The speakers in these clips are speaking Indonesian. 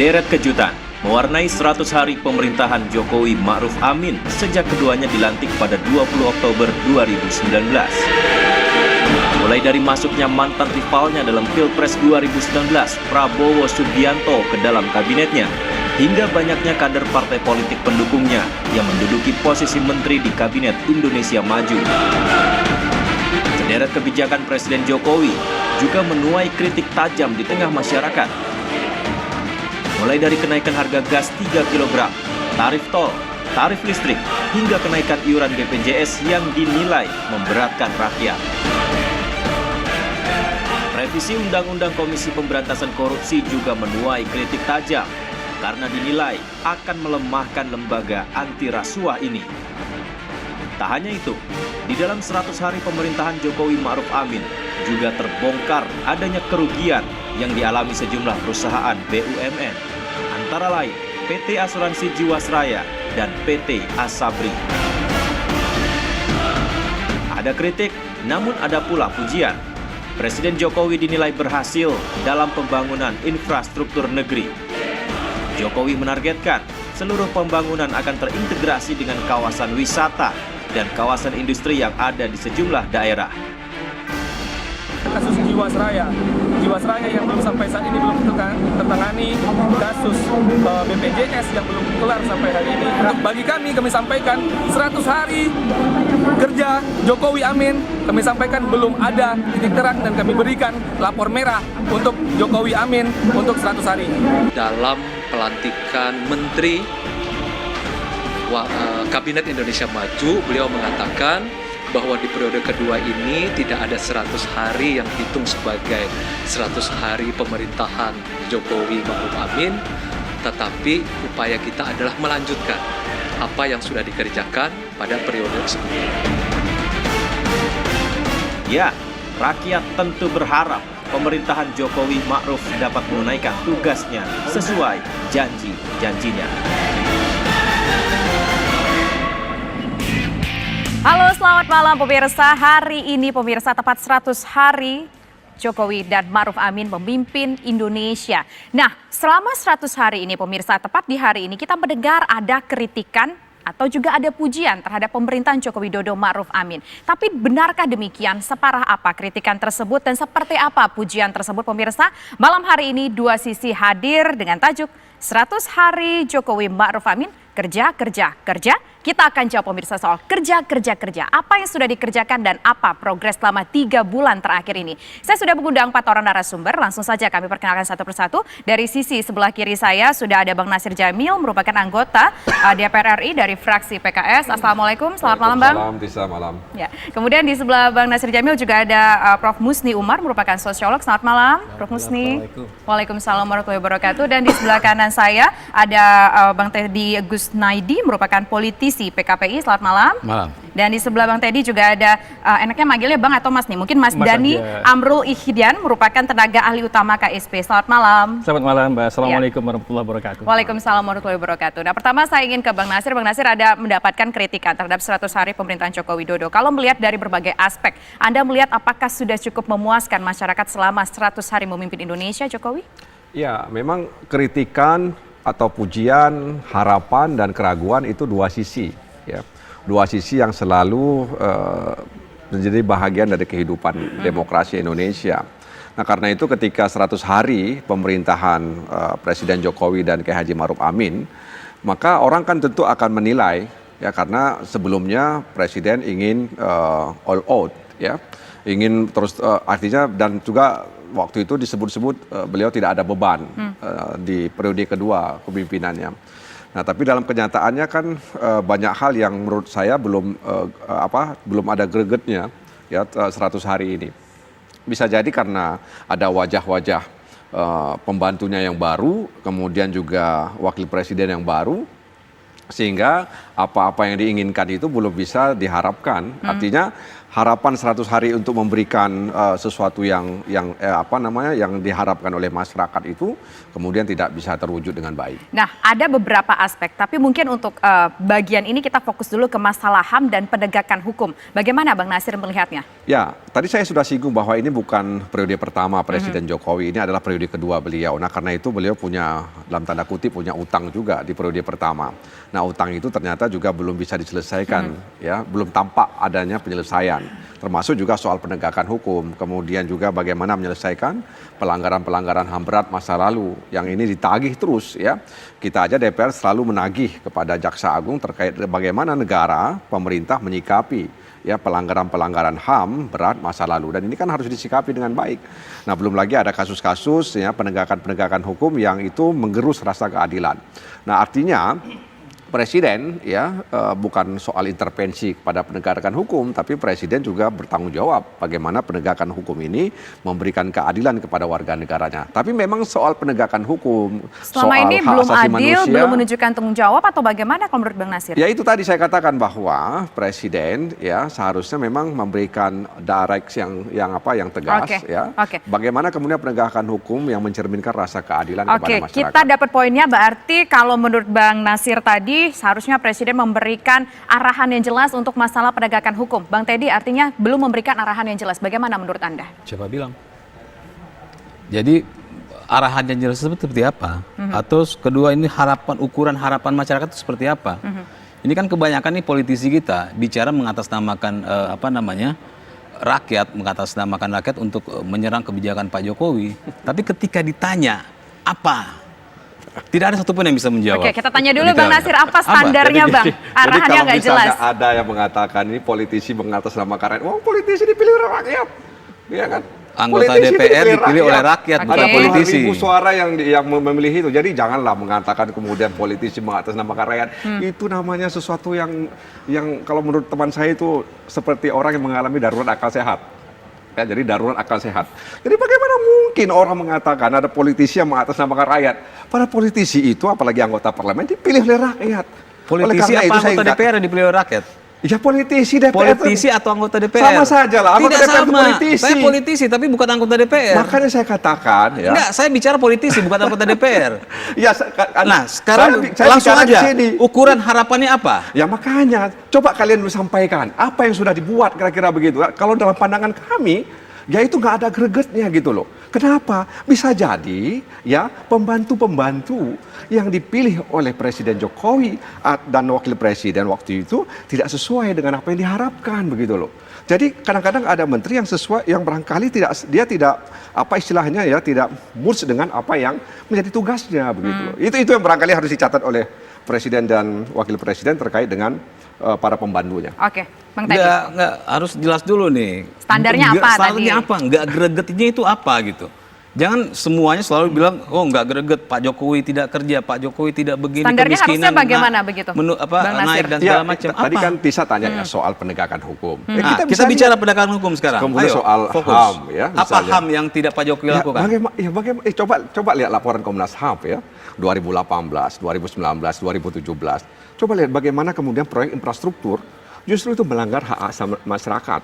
Sederet kejutan mewarnai 100 hari pemerintahan Jokowi Ma'ruf Amin sejak keduanya dilantik pada 20 Oktober 2019. Mulai dari masuknya mantan rivalnya dalam Pilpres 2019, Prabowo Subianto ke dalam kabinetnya, hingga banyaknya kader partai politik pendukungnya yang menduduki posisi menteri di Kabinet Indonesia Maju. Sederet kebijakan Presiden Jokowi juga menuai kritik tajam di tengah masyarakat. Mulai dari kenaikan harga gas 3 kg, tarif tol, tarif listrik, hingga kenaikan iuran BPJS yang dinilai memberatkan rakyat. Revisi Undang-Undang Komisi Pemberantasan Korupsi juga menuai kritik tajam karena dinilai akan melemahkan lembaga anti rasuah ini. Tak hanya itu, di dalam 100 hari pemerintahan Jokowi Ma'ruf Amin juga terbongkar adanya kerugian yang dialami sejumlah perusahaan BUMN, antara lain PT Asuransi Jiwasraya dan PT Asabri. Ada kritik, namun ada pula pujian. Presiden Jokowi dinilai berhasil dalam pembangunan infrastruktur negeri. Jokowi menargetkan seluruh pembangunan akan terintegrasi dengan kawasan wisata dan kawasan industri yang ada di sejumlah daerah. Kasus Jiwasraya yang belum sampai saat ini belum tertangani, kasus BPJS yang belum kelar sampai hari ini. Bagi kami sampaikan 100 hari kerja Jokowi Amin, kami sampaikan belum ada titik terang dan kami berikan lapor merah untuk Jokowi Amin untuk 100 hari. Dalam pelantikan Menteri Kabinet Indonesia Maju, beliau mengatakan bahwa di periode kedua ini tidak ada 100 hari yang dihitung sebagai 100 hari pemerintahan Jokowi Ma'ruf Amin, tetapi upaya kita adalah melanjutkan apa yang sudah dikerjakan pada periode sebelumnya. Ya, rakyat tentu berharap pemerintahan Jokowi Ma'ruf dapat menunaikan tugasnya sesuai janji-janjinya. Halo, selamat malam pemirsa. Hari ini pemirsa tepat 100 hari Jokowi dan Ma'ruf Amin memimpin Indonesia. Nah, selama 100 hari ini pemirsa, tepat di hari ini kita mendengar ada kritikan atau juga ada pujian terhadap pemerintahan Joko Widodo Ma'ruf Amin. Tapi benarkah demikian? Separah apa kritikan tersebut dan seperti apa pujian tersebut pemirsa? Malam hari ini dua sisi hadir dengan tajuk 100 hari Jokowi Ma'ruf Amin, kerja. Kita akan jawab pemirsa soal kerja. Apa yang sudah dikerjakan dan apa progres selama 3 bulan terakhir ini. Saya sudah mengundang 4 orang narasumber. Langsung saja kami perkenalkan satu persatu. Dari sisi sebelah kiri saya sudah ada Bang Nasir Jamil, merupakan anggota DPR RI dari fraksi PKS. Assalamualaikum, selamat malam Bang. Malam. Ya. Kemudian di sebelah Bang Nasir Jamil juga ada Prof. Musni Umar, merupakan sosiolog. Selamat malam, Prof. Musni. Waalaikumsalam warahmatullahi wabarakatuh. Dan di sebelah kanan saya ada Bang Teddy Gusnaidi, merupakan politisi PKPI. Selamat malam. Malam. Dan di sebelah Bang Teddy juga ada, enaknya manggilnya Bang atau Mas nih? Mungkin Mas Dani aja. Amrul Ihdian, merupakan tenaga ahli utama KSP. Selamat malam. Selamat malam Mbak. Assalamualaikum warahmatullahi wabarakatuh. Waalaikumsalam warahmatullahi wabarakatuh. Nah, pertama saya ingin ke Bang Nasir. Bang Nasir, ada mendapatkan kritikan terhadap 100 hari pemerintahan Joko Widodo. Kalau melihat dari berbagai aspek, Anda melihat apakah sudah cukup memuaskan masyarakat selama 100 hari memimpin Indonesia, Jokowi? Ya, memang kritikan atau pujian, harapan dan keraguan itu dua sisi, ya. Dua sisi yang selalu menjadi bahagian dari kehidupan demokrasi Indonesia. Nah, karena itu ketika 100 hari pemerintahan Presiden Jokowi dan Kiai Haji Ma'ruf Amin, maka orang kan tentu akan menilai, ya, karena sebelumnya Presiden ingin all out, ya, ingin terus artinya, dan juga waktu itu disebut-sebut beliau tidak ada beban di periode kedua kepemimpinannya. Nah, tapi dalam kenyataannya kan banyak hal yang menurut saya belum ada gregetnya, ya, 100 hari ini. Bisa jadi karena ada wajah-wajah pembantunya yang baru, kemudian juga wakil presiden yang baru, sehingga apa-apa yang diinginkan itu belum bisa diharapkan. Artinya harapan 100 hari untuk memberikan sesuatu yang diharapkan oleh masyarakat itu kemudian tidak bisa terwujud dengan baik. Nah, ada beberapa aspek, tapi mungkin untuk bagian ini kita fokus dulu ke masalah HAM dan penegakan hukum. Bagaimana Bang Nasir melihatnya? Ya, tadi saya sudah singgung bahwa ini bukan periode pertama Presiden Jokowi, ini adalah periode kedua beliau. Nah, karena itu beliau punya, dalam tanda kutip, punya utang juga di periode pertama. Nah, utang itu ternyata juga belum bisa diselesaikan, ya, belum tampak adanya penyelesaian. Termasuk juga soal penegakan hukum, kemudian juga bagaimana menyelesaikan pelanggaran-pelanggaran HAM berat masa lalu yang ini ditagih terus, ya. Kita aja DPR selalu menagih kepada Jaksa Agung terkait bagaimana negara, pemerintah menyikapi ya pelanggaran-pelanggaran HAM berat masa lalu, dan ini kan harus disikapi dengan baik. Nah, belum lagi ada kasus-kasus ya penegakan-penegakan hukum yang itu menggerus rasa keadilan. Nah, artinya Presiden ya bukan soal intervensi kepada penegakan hukum, tapi Presiden juga bertanggung jawab bagaimana penegakan hukum ini memberikan keadilan kepada warga negaranya. Tapi memang soal penegakan hukum, selama soal ini hak belum asasi adil, manusia, belum menunjukkan tanggung jawab atau bagaimana kalau menurut Bang Nasir? ya itu tadi saya katakan bahwa Presiden ya seharusnya memang memberikan direction yang tegas, ya. Bagaimana kemudian penegakan hukum yang mencerminkan rasa keadilan kepada masyarakat. Kita dapat poinnya, berarti kalau menurut Bang Nasir tadi seharusnya Presiden memberikan arahan yang jelas untuk masalah penegakan hukum. Bang Teddy, artinya belum memberikan arahan yang jelas. Bagaimana menurut Anda? Siapa bilang? Jadi arahan yang jelas seperti apa? Atau kedua, ini ukuran harapan masyarakat itu seperti apa? Ini kan kebanyakan nih politisi kita bicara mengatasnamakan mengatasnamakan rakyat untuk menyerang kebijakan Pak Jokowi. Tapi ketika ditanya apa? Tidak ada satupun yang bisa menjawab. Oke, kita tanya dulu Bang Nasir, apa standarnya Bang? Arahannya nggak jelas. Ada yang mengatakan ini politisi mengatasnamakan rakyat. Wah, politisi dipilih oleh rakyat, ya kan? Anggota politisi DPR dipilih oleh rakyat, bukan politisi. Ada 1000 suara yang memilih itu. Jadi janganlah mengatakan kemudian politisi mengatasnamakan rakyat. Itu namanya sesuatu yang kalau menurut teman saya itu seperti orang yang mengalami darurat akal sehat. Ya, jadi darurat akal sehat. Jadi bagaimana mungkin orang mengatakan ada politisi yang mengatasnamakan rakyat? Para politisi itu, apalagi anggota parlemen, dipilih oleh rakyat. Politisi apa anggota DPR yang dipilih oleh rakyat? Ya politisi DPR. Politisi atau anggota DPR? Sama saja lah. Tidak DPR sama. politisi. Saya politisi tapi bukan anggota DPR. Makanya saya katakan ya. Enggak, saya bicara politisi bukan anggota DPR. Ya, nah, sekarang saya langsung aja. Ukuran harapannya apa? Ya makanya, coba kalian sampaikan apa yang sudah dibuat kira-kira begitu. Kalau dalam pandangan kami, ya itu nggak ada gregetnya gitu loh. Kenapa? Bisa jadi ya pembantu-pembantu yang dipilih oleh Presiden Jokowi dan Wakil Presiden waktu itu tidak sesuai dengan apa yang diharapkan begitu loh. Jadi kadang-kadang ada menteri yang sesuai, yang barangkali tidak apa istilahnya ya, tidak merge dengan apa yang menjadi tugasnya begitu loh. Itu yang barangkali harus dicatat oleh Presiden dan Wakil Presiden terkait dengan para pembantunya. Oke, Bang Teddy. Enggak, harus jelas dulu nih. Standarnya apa tadi? Standarnya apa? Enggak gregetnya itu apa gitu. Jangan semuanya selalu bilang, oh enggak greget, Pak Jokowi tidak kerja, Pak Jokowi tidak begini, standarnya kemiskinan harusnya bagaimana begitu? Naik dan segala macam. Tadi kan Tisa tanya ya soal penegakan hukum. Kita bicara penegakan hukum sekarang. Kemudian soal fokus. HAM ya. Apa HAM yang tidak Pak Jokowi lakukan? Bagaimana? Coba lihat laporan Komnas HAM ya. 2018, 2019, 2017. Coba lihat bagaimana kemudian proyek infrastruktur justru itu melanggar hak masyarakat.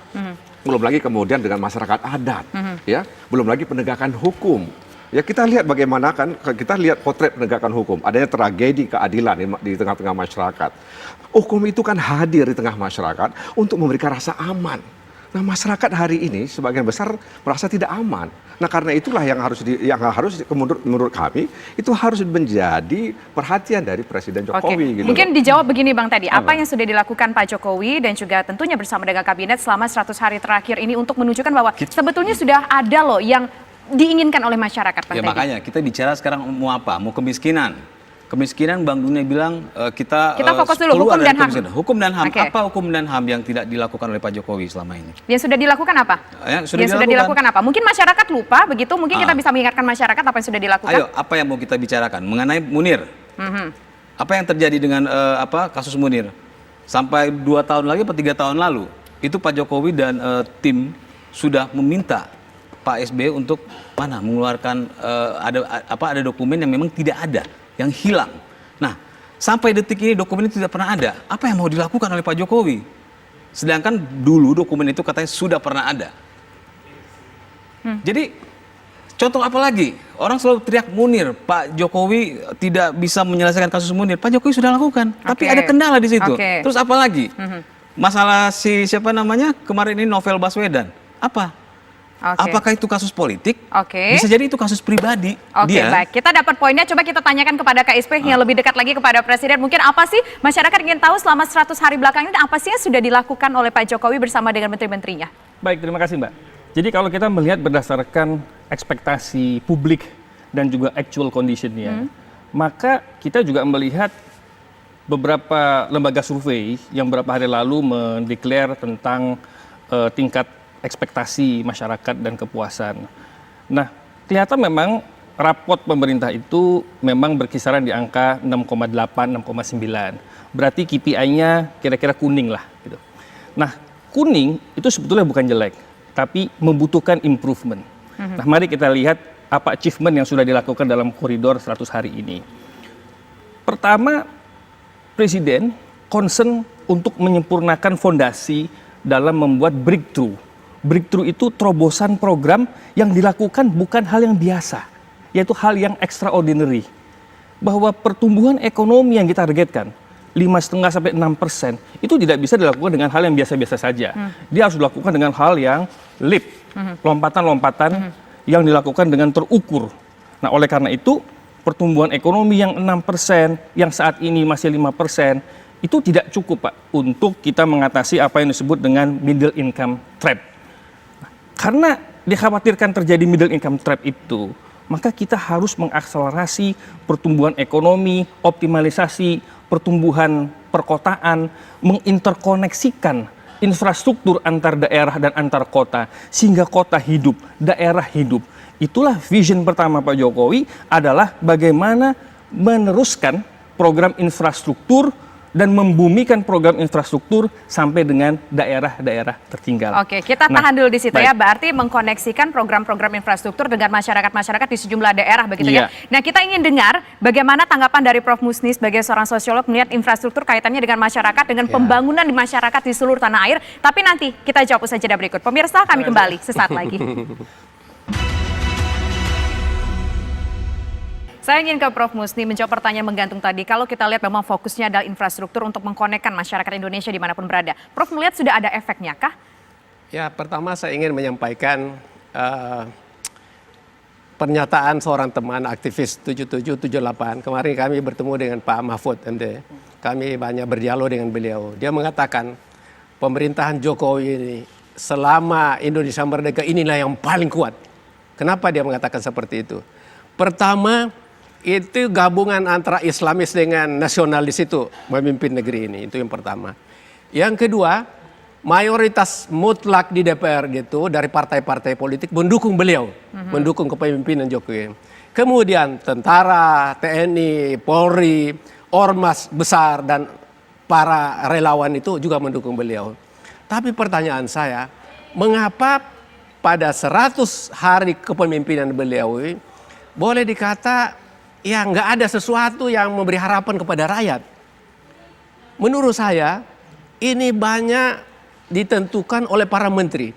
Belum lagi kemudian dengan masyarakat adat, ya. Belum lagi penegakan hukum. Ya kita lihat bagaimana kan, kita lihat potret penegakan hukum. Adanya tragedi keadilan di tengah-tengah masyarakat. Hukum itu kan hadir di tengah masyarakat untuk memberikan rasa aman. Nah, masyarakat hari ini sebagian besar merasa tidak aman. Nah, karena itulah yang harus menurut kami itu harus menjadi perhatian dari Presiden Jokowi. Gitu. Mungkin dijawab begini Bang Teddy, apa yang sudah dilakukan Pak Jokowi dan juga tentunya bersama dengan kabinet selama 100 hari terakhir ini untuk menunjukkan bahwa sebetulnya sudah ada loh yang diinginkan oleh masyarakat, Bang Teddy. Makanya kita bicara sekarang mau apa? Mau kemiskinan. Kemiskinan Bank Dunia bilang kita fokus dulu hukum dan HAM. Hukum dan HAM. Apa hukum dan HAM yang tidak dilakukan oleh Pak Jokowi selama ini? Yang sudah dilakukan apa? Sudah dilakukan apa? Mungkin masyarakat lupa begitu, mungkin kita bisa mengingatkan masyarakat apa yang sudah dilakukan. Ayo, apa yang mau kita bicarakan mengenai Munir? Apa yang terjadi dengan kasus Munir? Sampai 2 tahun lagi atau 3 tahun lalu, itu Pak Jokowi dan tim sudah meminta Pak SBY untuk mengeluarkan ada dokumen yang memang tidak ada, yang hilang. Nah, sampai detik ini dokumen itu tidak pernah ada. Apa yang mau dilakukan oleh Pak Jokowi? Sedangkan dulu dokumen itu katanya sudah pernah ada. Jadi contoh apa lagi? Orang selalu teriak Munir, Pak Jokowi tidak bisa menyelesaikan kasus Munir. Pak Jokowi sudah lakukan, tapi ada kendala di situ. Terus apa lagi? Masalah siapa namanya kemarin ini Novel Baswedan. Apa? Apakah itu kasus politik? Bisa jadi itu kasus pribadi. Baik. Kita dapat poinnya. Coba kita tanyakan kepada KSP yang lebih dekat lagi kepada Presiden. Mungkin apa sih masyarakat ingin tahu selama 100 hari belakangan ini apa sih yang sudah dilakukan oleh Pak Jokowi bersama dengan menteri-menterinya? Baik, terima kasih Mbak. Jadi kalau kita melihat berdasarkan ekspektasi publik dan juga actual condition-nya, maka kita juga melihat beberapa lembaga survei yang beberapa hari lalu mendeklar tentang tingkat ekspektasi masyarakat dan kepuasan. Nah, kelihatan memang rapot pemerintah itu memang berkisaran di angka 6,8, 6,9. Berarti KPI-nya kira-kira kuning lah. Gitu. Nah, kuning itu sebetulnya bukan jelek, tapi membutuhkan improvement. Nah, mari kita lihat apa achievement yang sudah dilakukan dalam koridor 100 hari ini. Pertama, Presiden concern untuk menyempurnakan fondasi dalam membuat breakthrough. Breakthrough itu terobosan program yang dilakukan bukan hal yang biasa, yaitu hal yang extraordinary. Bahwa pertumbuhan ekonomi yang kita targetkan 5,5 sampai 6% itu tidak bisa dilakukan dengan hal yang biasa-biasa saja. Dia harus dilakukan dengan hal yang leap, lompatan-lompatan yang dilakukan dengan terukur. Nah, oleh karena itu pertumbuhan ekonomi yang 6%, yang saat ini masih 5%, itu tidak cukup Pak untuk kita mengatasi apa yang disebut dengan middle income trap. Karena dikhawatirkan terjadi middle income trap itu, maka kita harus mengakselerasi pertumbuhan ekonomi, optimalisasi pertumbuhan perkotaan, menginterkoneksikan infrastruktur antar daerah dan antar kota, sehingga kota hidup, daerah hidup. Itulah vision pertama Pak Jokowi, adalah bagaimana meneruskan program infrastruktur dan membumikan program infrastruktur sampai dengan daerah-daerah tertinggal. Oke, kita tahan dulu di situ ya. Berarti mengkoneksikan program-program infrastruktur dengan masyarakat-masyarakat di sejumlah daerah begitu ya. Nah, kita ingin dengar bagaimana tanggapan dari Prof. Musni sebagai seorang sosiolog melihat infrastruktur kaitannya dengan masyarakat, dengan pembangunan di masyarakat di seluruh tanah air. Tapi nanti kita jawab usai jeda berikut. Pemirsa, kami kembali sesaat lagi. Saya ingin ke Prof. Musni menjawab pertanyaan menggantung tadi. Kalau kita lihat memang fokusnya adalah infrastruktur untuk mengkonekkan masyarakat Indonesia dimanapun berada. Prof melihat sudah ada efeknya kah? Ya, pertama saya ingin menyampaikan pernyataan seorang teman aktivis 7778. Kemarin kami bertemu dengan Pak Mahfud MD. Kami banyak berdialog dengan beliau. Dia mengatakan pemerintahan Jokowi ini selama Indonesia merdeka inilah yang paling kuat. Kenapa dia mengatakan seperti itu? Pertama, itu gabungan antara Islamis dengan nasionalis itu memimpin negeri ini, itu yang pertama. Yang kedua, mayoritas mutlak di DPR gitu dari partai-partai politik mendukung beliau, mendukung kepemimpinan Jokowi. Kemudian tentara, TNI, Polri, ormas besar dan para relawan itu juga mendukung beliau. Tapi pertanyaan saya, mengapa pada 100 hari kepemimpinan beliau ini boleh dikata ya nggak ada sesuatu yang memberi harapan kepada rakyat. Menurut saya ini banyak ditentukan oleh para menteri.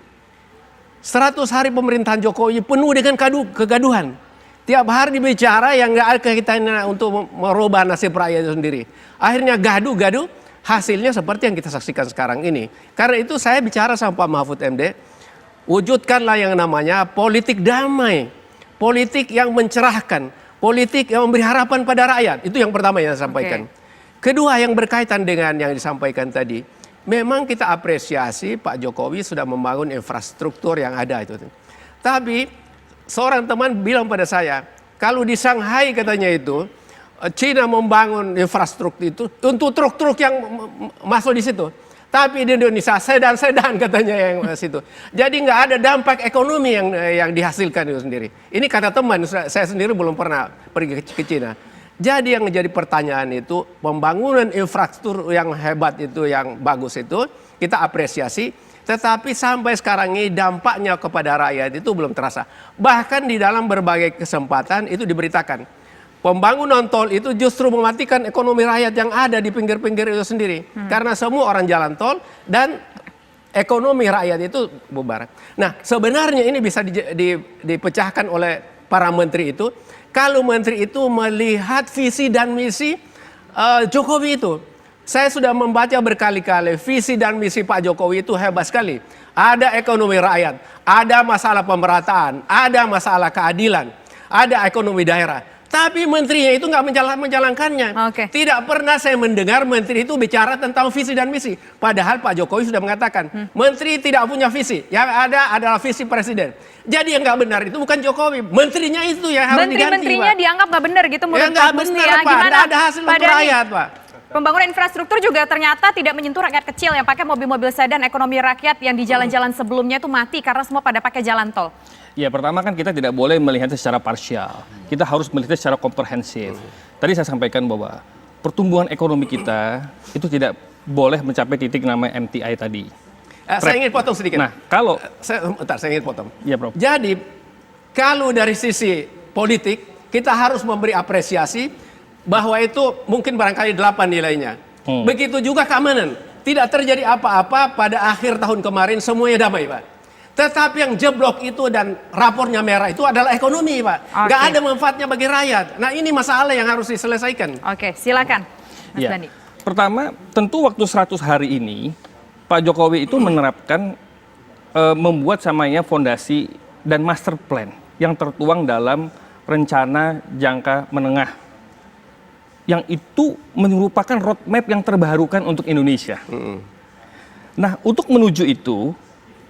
100 hari pemerintahan Jokowi penuh dengan kegaduhan. Tiap hari bicara yang nggak ada kaitannya untuk merubah nasib rakyat itu sendiri. Akhirnya gaduh-gaduh, hasilnya seperti yang kita saksikan sekarang ini. Karena itu saya bicara sama Pak Mahfud MD, wujudkanlah yang namanya politik damai, politik yang mencerahkan, politik yang memberi harapan pada rakyat. Itu yang pertama yang saya sampaikan. Kedua, yang berkaitan dengan yang disampaikan tadi, memang kita apresiasi Pak Jokowi sudah membangun infrastruktur yang ada itu. Tapi seorang teman bilang pada saya, kalau di Shanghai katanya itu, China membangun infrastruktur itu untuk truk-truk yang masuk di situ. Tapi di Indonesia sedan-sedan katanya yang situ. Jadi nggak ada dampak ekonomi yang dihasilkan itu sendiri. Ini kata teman, saya sendiri belum pernah pergi ke Cina. Jadi yang menjadi pertanyaan itu, pembangunan infrastruktur yang hebat itu, yang bagus itu, kita apresiasi. Tetapi sampai sekarang ini dampaknya kepada rakyat itu belum terasa. Bahkan di dalam berbagai kesempatan itu diberitakan. Pembangunan tol itu justru mematikan ekonomi rakyat yang ada di pinggir-pinggir itu sendiri. Karena semua orang jalan tol dan ekonomi rakyat itu bubar. Nah, sebenarnya ini bisa dipecahkan oleh para menteri itu. Kalau menteri itu melihat visi dan misi Jokowi itu. Saya sudah membaca berkali-kali visi dan misi Pak Jokowi itu hebat sekali. Ada ekonomi rakyat, ada masalah pemerataan, ada masalah keadilan, ada ekonomi daerah. Tapi menterinya itu nggak menjalankannya. Oke. Tidak pernah saya mendengar menteri itu bicara tentang visi dan misi. Padahal Pak Jokowi sudah mengatakan, menteri tidak punya visi. Yang ada adalah visi presiden. Jadi yang nggak benar itu bukan Jokowi. Menterinya itu yang harus diganti, Pak. Menteri-menterinya dianggap nggak benar gitu menurut Ya nggak Pak Musti benar, ya. Pak. Gimana? Nggak ada hasil Pak untuk Dhani? rakyat, Pak. Pembangunan infrastruktur juga ternyata tidak menyentuh rakyat kecil yang pakai mobil-mobil sedan. Ekonomi rakyat yang di jalan-jalan sebelumnya itu mati karena semua pada pakai jalan tol. Ya, pertama kan kita tidak boleh melihatnya secara parsial. Kita harus melihatnya secara komprehensif. Tadi saya sampaikan bahwa pertumbuhan ekonomi kita itu tidak boleh mencapai titik namanya MTI tadi. Saya ingin potong sedikit. Nah, kalau Saya ingin potong. ya, Prof. Jadi kalau dari sisi politik kita harus memberi apresiasi bahwa itu mungkin barangkali 8 nilainya. Begitu juga keamanan. Tidak terjadi apa-apa pada akhir tahun kemarin semuanya damai, Pak. Tetapi yang jeblok itu dan rapornya merah itu adalah ekonomi, Pak. Oke. Nggak ada manfaatnya bagi rakyat. Nah ini masalah yang harus diselesaikan. Oke, silakan Mas Ya. Dhani. Pertama, tentu waktu 100 hari ini Pak Jokowi itu menerapkan membuat samanya fondasi dan master plan yang tertuang dalam rencana jangka menengah yang itu merupakan roadmap yang terbarukan untuk Indonesia. Nah, untuk menuju itu,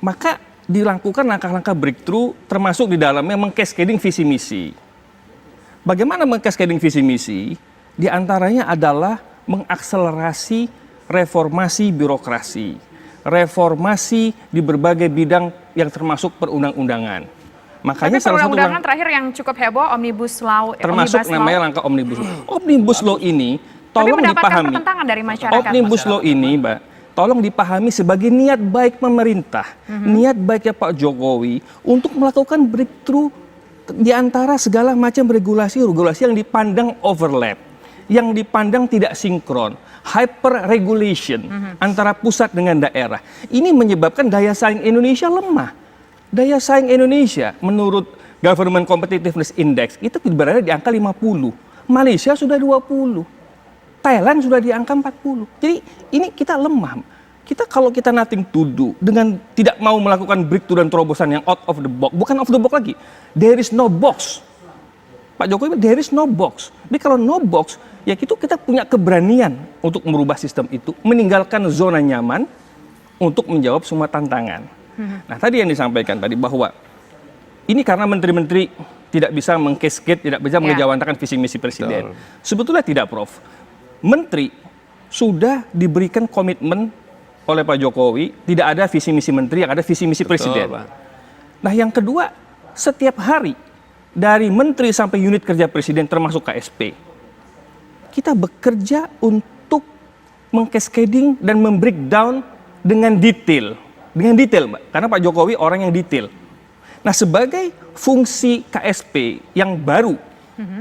maka dilakukan langkah-langkah breakthrough termasuk di dalamnya mengcascading visi misi. Bagaimana mengcascading visi misi? Di antaranya adalah mengakselerasi reformasi birokrasi, reformasi di berbagai bidang yang termasuk perundang-undangan. Makanya Tapi perundang-undangan terakhir yang cukup heboh Omnibus Law. termasuk Omnibus namanya Law. langkah Omnibus Law. Omnibus Law ini Tapi tolong mendapatkan dipahami. pertentangan dari masyarakat. Omnibus Law ini, Mbak, tolong dipahami sebagai niat baik pemerintah, niat baiknya Pak Jokowi untuk melakukan breakthrough di antara segala macam regulasi-regulasi yang dipandang overlap, yang dipandang tidak sinkron, hyper regulation antara pusat dengan daerah. Ini menyebabkan daya saing Indonesia lemah. Daya saing Indonesia menurut Government Competitiveness Index itu berada di angka 50. Malaysia sudah 20. Thailand sudah di angka 40. Jadi ini kita lemah. Kalau kita nothing to do dengan tidak mau melakukan breakthrough dan terobosan yang out of the box, bukan out of the box lagi. There is no box. Pak Jokowi, there is no box. Jadi kalau no box, ya itu kita punya keberanian untuk merubah sistem itu, meninggalkan zona nyaman untuk menjawab semua tantangan. Nah, tadi yang disampaikan tadi bahwa ini karena menteri-menteri tidak bisa mengcascade, tidak bisa mengejawantakan visi misi presiden. Sebetulnya tidak, Prof. Menteri sudah diberikan komitmen oleh Pak Jokowi, tidak ada visi misi menteri, yang ada visi misi presiden. Pak. Nah, yang kedua, setiap hari dari menteri sampai unit kerja presiden termasuk KSP, kita bekerja untuk mengcascading dan membreakdown dengan detail. Dengan detail, Mbak. Karena Pak Jokowi orang yang detail. Nah, sebagai fungsi KSP yang baru,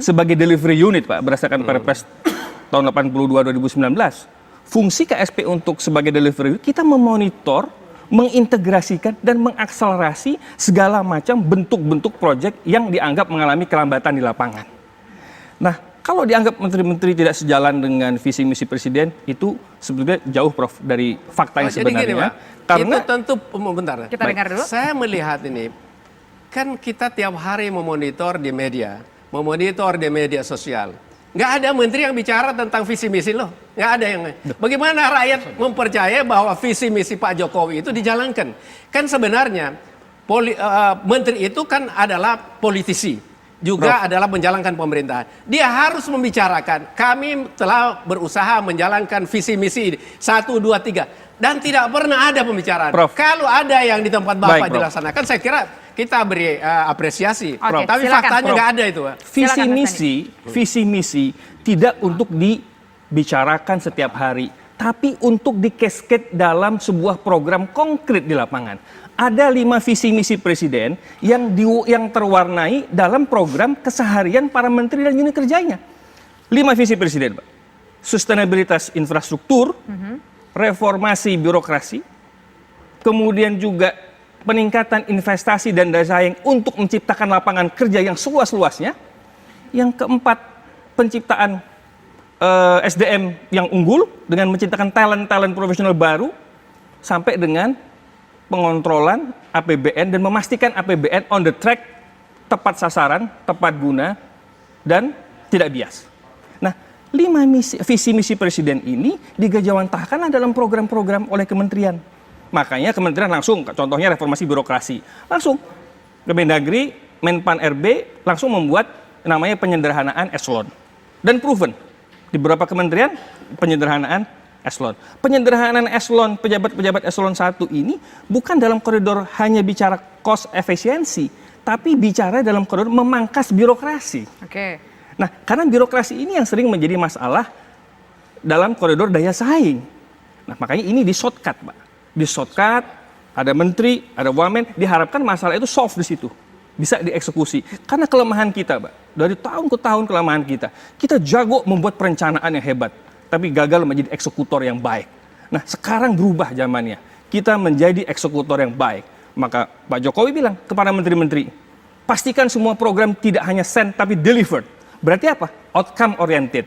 sebagai delivery unit, Pak, berdasarkan Perpres tahun 82/2019, fungsi KSP untuk sebagai delivery unit, kita memonitor, mengintegrasikan, dan mengakselerasi segala macam bentuk-bentuk proyek yang dianggap mengalami kelambatan di lapangan. Nah, kalau dianggap menteri-menteri tidak sejalan dengan visi misi presiden, itu sebetulnya jauh, Prof, dari fakta yang Jadi sebenarnya. gini, Pak, Karena itu tentu, bentar. Kita dengar dulu. Saya melihat ini, kan kita tiap hari memonitor di media sosial. Nggak ada menteri yang bicara tentang visi misi loh. Nggak ada yang. Bagaimana rakyat mempercayai bahwa visi misi Pak Jokowi itu dijalankan? Kan sebenarnya menteri itu kan adalah politisi. Juga adalah menjalankan pemerintahan. Dia harus membicarakan, kami telah berusaha menjalankan visi misi 1, 2, 3. Dan tidak pernah ada pembicaraan. Prof. Kalau ada yang di tempat Bapak Baik, Prof. dilaksanakan, saya kira kita beri apresiasi. Oke, Tapi silakan, faktanya Prof. nggak ada itu, Pak. visi misi tidak untuk dibicarakan setiap hari, tapi untuk di-cascade dalam sebuah program konkret di lapangan. Ada 5 visi misi presiden yang terwarnai dalam program keseharian para menteri dan unit kerjanya. 5 visi presiden, Pak. Sustainabilitas infrastruktur, reformasi birokrasi, kemudian juga peningkatan investasi dan daya saing untuk menciptakan lapangan kerja yang seluas-luasnya. Yang keempat, penciptaan SDM yang unggul dengan menciptakan talent-talent profesional baru, sampai dengan pengontrolan APBN dan memastikan APBN on the track, tepat sasaran, tepat guna, dan tidak bias. Nah, 5 visi misi presiden ini digajawantahkan dalam program-program oleh kementerian. Makanya kementerian langsung, contohnya reformasi birokrasi, langsung Kemendagri, Menpan RB langsung membuat namanya penyederhanaan eselon. Dan proven, di beberapa kementerian penyederhanaan eselon. Penyederhanaan eselon, pejabat-pejabat eselon 1 ini bukan dalam koridor hanya bicara cost efisiensi, tapi bicara dalam koridor memangkas birokrasi. Oke. Nah, karena birokrasi ini yang sering menjadi masalah dalam koridor daya saing. Nah, makanya ini di shortcut, Pak. Di shortcut, ada menteri, ada wamen, diharapkan masalah itu solve di situ. Bisa dieksekusi. Karena kelemahan kita, Pak, dari tahun ke tahun kelemahan kita. Kita jago membuat perencanaan yang hebat, tapi gagal menjadi eksekutor yang baik. Nah, sekarang berubah zamannya. Kita menjadi eksekutor yang baik. Maka Pak Jokowi bilang kepada menteri-menteri, pastikan semua program tidak hanya send tapi delivered. Berarti apa? Outcome oriented.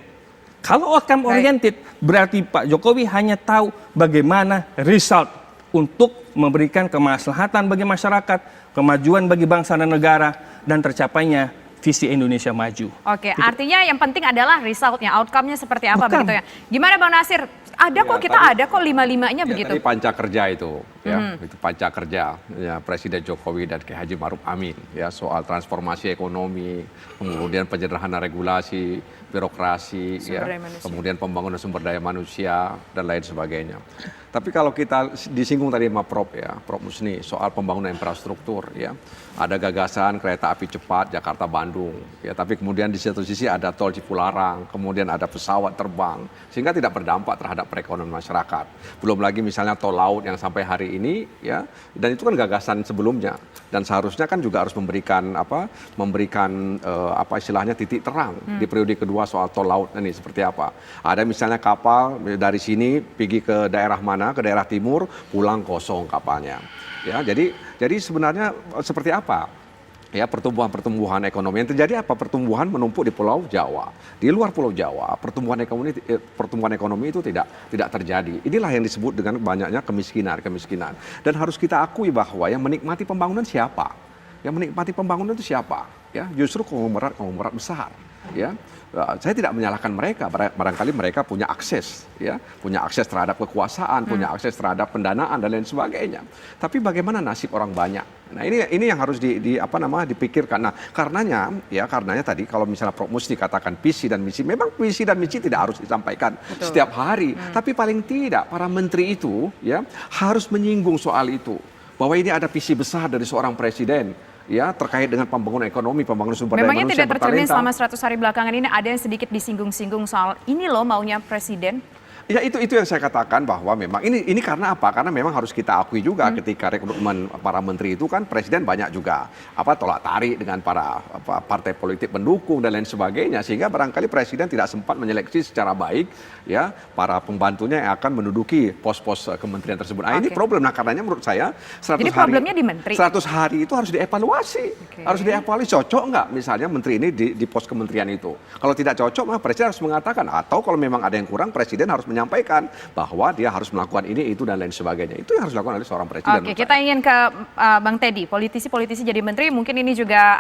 Kalau outcome oriented, berarti Pak Jokowi hanya tahu bagaimana result untuk memberikan kemaslahatan bagi masyarakat, kemajuan bagi bangsa dan negara, dan tercapainya visi Indonesia maju. Oke, artinya yang penting adalah resultnya, outcome-nya seperti apa begitu ya. Gimana Bang Nasir? Ada kok, kita ada kok 5-5-nya begitu. Tadi panca kerja itu, ya, itu panca kerja ya, Presiden Jokowi dan Kiai Haji Ma'ruf Amin, ya, soal transformasi ekonomi, kemudian penyederhanaan regulasi, birokrasi, ya, kemudian pembangunan sumber daya manusia dan lain sebagainya. Tapi kalau kita disinggung tadi sama Prof Musni soal pembangunan infrastruktur, ya, ada gagasan kereta api cepat Jakarta-Bandung, ya, tapi kemudian di satu sisi ada tol Cipularang, kemudian ada pesawat terbang, sehingga tidak berdampak terhadap perekonomian masyarakat. Belum lagi misalnya tol laut yang sampai hari ini, ya, dan itu kan gagasan sebelumnya, dan seharusnya kan juga harus memberikan istilahnya titik terang di periode kedua soal tol laut ini seperti apa. Ada misalnya kapal dari sini pergi ke daerah mana, ke daerah timur, pulang kosong kapalnya. Ya, jadi sebenarnya seperti apa? Ya, pertumbuhan ekonomi yang terjadi apa? Pertumbuhan menumpuk di Pulau Jawa. Di luar Pulau Jawa, pertumbuhan ekonomi itu tidak terjadi. Inilah yang disebut dengan banyaknya kemiskinan. Dan harus kita akui bahwa yang menikmati pembangunan siapa? Yang menikmati pembangunan itu siapa? Ya, justru konglomerat besar. Ya, saya tidak menyalahkan mereka, barangkali mereka punya akses, ya, punya akses terhadap kekuasaan, punya akses terhadap pendanaan dan lain sebagainya. Tapi bagaimana nasib orang banyak? Nah, ini yang harus dipikirkan. Nah, karenanya tadi kalau misalnya Prof Musni katakan visi dan misi, memang visi dan misi tidak harus disampaikan setiap hari, tapi paling tidak para menteri itu, ya, harus menyinggung soal itu, bahwa ini ada visi besar dari seorang presiden, ya, terkait dengan pembangunan ekonomi, pembangunan sumber daya manusia. Memangnya tidak tercermin selama 100 hari belakangan ini ada yang sedikit disinggung-singgung soal ini loh maunya presiden? Ya, itu yang saya katakan bahwa memang ini karena apa? Karena memang harus kita akui juga ketika rekrutmen para menteri itu kan presiden banyak juga tolak tarik dengan para partai politik pendukung dan lain sebagainya, sehingga barangkali presiden tidak sempat menyeleksi secara baik, ya, para pembantunya yang akan menduduki pos-pos kementerian tersebut. Nah, ini problem. Nah, karenanya menurut saya 100 Jadi problemnya di menteri. 100 hari itu harus dievaluasi. Harus dievaluasi, cocok nggak misalnya menteri ini di pos kementerian itu. Kalau tidak cocok, maka presiden harus mengatakan, atau kalau memang ada yang kurang, presiden harus menyampaikan bahwa dia harus melakukan ini, itu, dan lain sebagainya. Itu yang harus dilakukan oleh seorang presiden. Oke, kita ingin ke Bang Teddy. Politisi jadi menteri, mungkin ini juga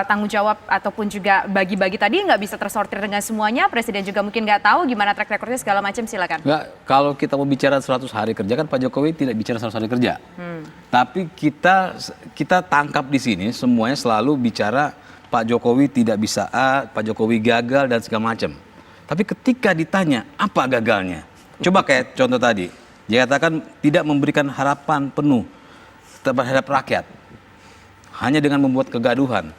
tanggung jawab ataupun juga bagi-bagi tadi nggak bisa tersortir dengan semuanya. Presiden juga mungkin nggak tahu gimana track recordnya segala macam, silakan. Nggak, kalau kita mau bicara 100 hari kerja kan Pak Jokowi tidak bicara 100 hari kerja. Tapi kita tangkap di sini semuanya selalu bicara Pak Jokowi tidak bisa A, Pak Jokowi gagal dan segala macam. Tapi ketika ditanya apa gagalnya, coba kayak contoh tadi, dia katakan tidak memberikan harapan penuh terhadap rakyat, hanya dengan membuat kegaduhan.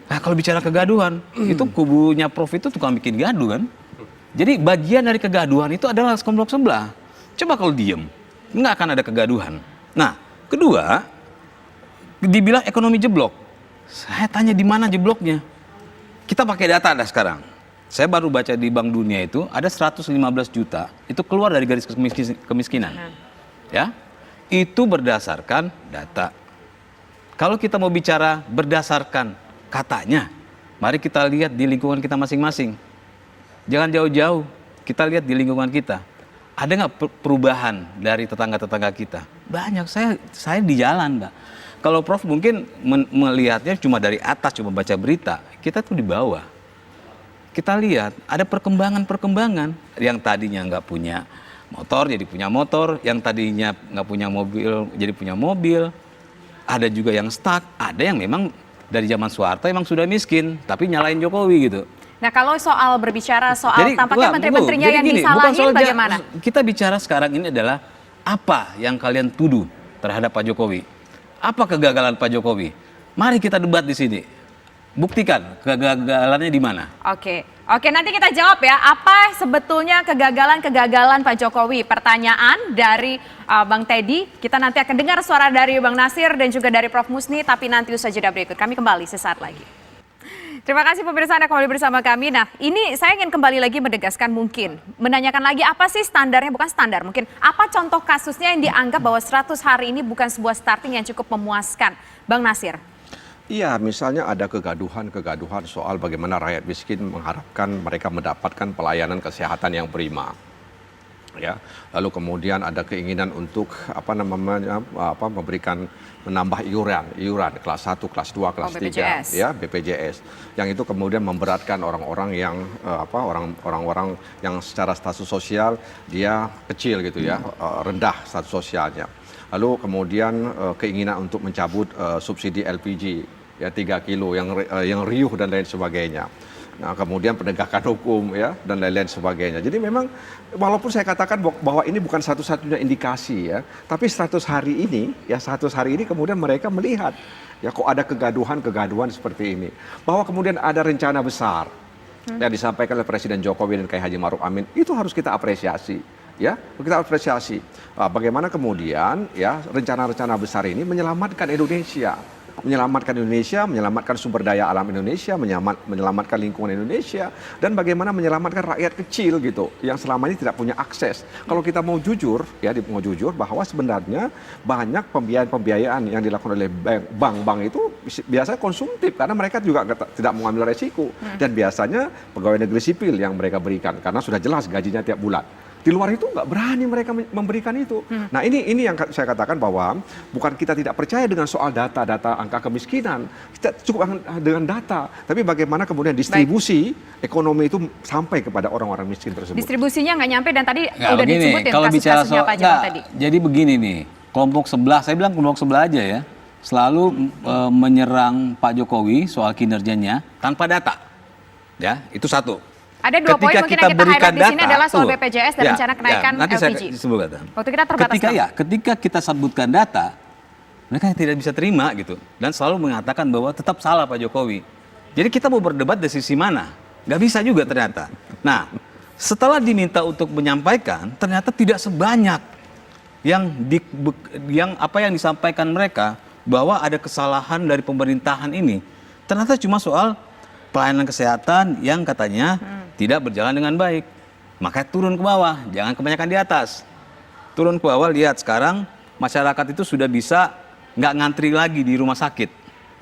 Nah, kalau bicara kegaduhan, itu kubunya Prof itu tukang bikin gaduh kan. Jadi bagian dari kegaduhan itu adalah kelompok sebelah. Coba kalau diem, nggak akan ada kegaduhan. Nah, kedua, dibilang ekonomi jeblok. Saya tanya di mana jebloknya? Kita pakai data ada sekarang. Saya baru baca di Bank Dunia itu ada 115 juta itu keluar dari garis kemiskinan. Ya. itu berdasarkan data. Kalau kita mau bicara berdasarkan katanya, mari kita lihat di lingkungan kita masing-masing. Jangan jauh-jauh, kita lihat di lingkungan kita. Ada nggak perubahan dari tetangga-tetangga kita? Banyak, saya di jalan, Mbak. Kalau Prof mungkin melihatnya cuma dari atas, cuma baca berita, kita tuh di bawah. Kita lihat ada perkembangan-perkembangan yang tadinya nggak punya motor jadi punya motor, yang tadinya nggak punya mobil jadi punya mobil. Ada juga yang stuck, ada yang memang dari zaman Soeharto emang sudah miskin, tapi nyalain Jokowi gitu. Nah, kalau soal berbicara soal tampaknya menteri-menterinya yang disalahin bagaimana? Kita bicara sekarang ini adalah apa yang kalian tuduh terhadap Pak Jokowi? Apa kegagalan Pak Jokowi? Mari kita debat di sini. Buktikan kegagalannya di mana. Oke, nanti kita jawab ya. Apa sebetulnya kegagalan Pak Jokowi? Pertanyaan dari Bang Teddy. Kita nanti akan dengar suara dari Bang Nasir dan juga dari Prof Musni. Tapi nanti usai jeda berikut. Kami kembali sesaat lagi. Terima kasih pemirsa Anda kembali bersama kami. Nah, ini saya ingin kembali lagi menegaskan mungkin. Menanyakan lagi apa sih standarnya, bukan standar. Mungkin apa contoh kasusnya yang dianggap bahwa 100 hari ini bukan sebuah starting yang cukup memuaskan. Bang Nasir. Iya, misalnya ada kegaduhan soal bagaimana rakyat miskin mengharapkan mereka mendapatkan pelayanan kesehatan yang prima. Ya, lalu kemudian ada keinginan untuk menambah iuran kelas 1, kelas 2, kelas 3 ya, BPJS. Yang itu kemudian memberatkan orang-orang yang orang-orang yang secara status sosial dia kecil gitu ya, rendah status sosialnya. Lalu kemudian keinginan untuk mencabut subsidi LPG ya 3 kilo yang riuh dan lain sebagainya. Nah, kemudian penegakan hukum ya dan lain-lain sebagainya. Jadi memang walaupun saya katakan bahwa ini bukan satu-satunya indikasi ya, tapi 100 hari ini kemudian mereka melihat ya kok ada kegaduhan seperti ini. Bahwa kemudian ada rencana besar yang disampaikan oleh Presiden Jokowi dan Kiai Haji Ma'ruf Amin, itu harus kita apresiasi. Ya, kita apresiasi. Bagaimana kemudian ya rencana-rencana besar ini menyelamatkan Indonesia, menyelamatkan sumber daya alam Indonesia, menyelamatkan lingkungan Indonesia, dan bagaimana menyelamatkan rakyat kecil gitu yang selama ini tidak punya akses. Kalau kita mau jujur bahwa sebenarnya banyak pembiayaan yang dilakukan oleh bank-bank itu biasanya konsumtif karena mereka juga tidak mengambil resiko, dan biasanya pegawai negeri sipil yang mereka berikan karena sudah jelas gajinya tiap bulan. Di luar itu nggak berani mereka memberikan itu. Nah ini yang saya katakan bahwa bukan kita tidak percaya dengan soal data angka kemiskinan. Kita cukup dengan data. Tapi bagaimana kemudian distribusi ekonomi itu sampai kepada orang-orang miskin tersebut. Distribusinya nggak nyampe dan tadi udah disebutin kalau bicara kasus-kasusnya Pak Jokowi tadi. Jadi begini nih, kelompok sebelah, saya bilang kelompok sebelah aja ya, selalu menyerang Pak Jokowi soal kinerjanya tanpa data. Ya, itu satu. Ada 2 poin mungkin yang kita highlight di sini adalah soal BPJS dan rencana kenaikan nanti LPG. Waktu kita terbatas. Ketika kita sebutkan data, mereka tidak bisa terima gitu. Dan selalu mengatakan bahwa tetap salah Pak Jokowi. Jadi kita mau berdebat dari sisi mana? Nggak bisa juga ternyata. Nah, setelah diminta untuk menyampaikan, ternyata tidak sebanyak yang disampaikan mereka bahwa ada kesalahan dari pemerintahan ini. Ternyata cuma soal pelayanan kesehatan yang katanya tidak berjalan dengan baik. Makanya turun ke bawah, jangan kebanyakan di atas. Turun ke bawah, lihat sekarang masyarakat itu sudah bisa nggak ngantri lagi di rumah sakit.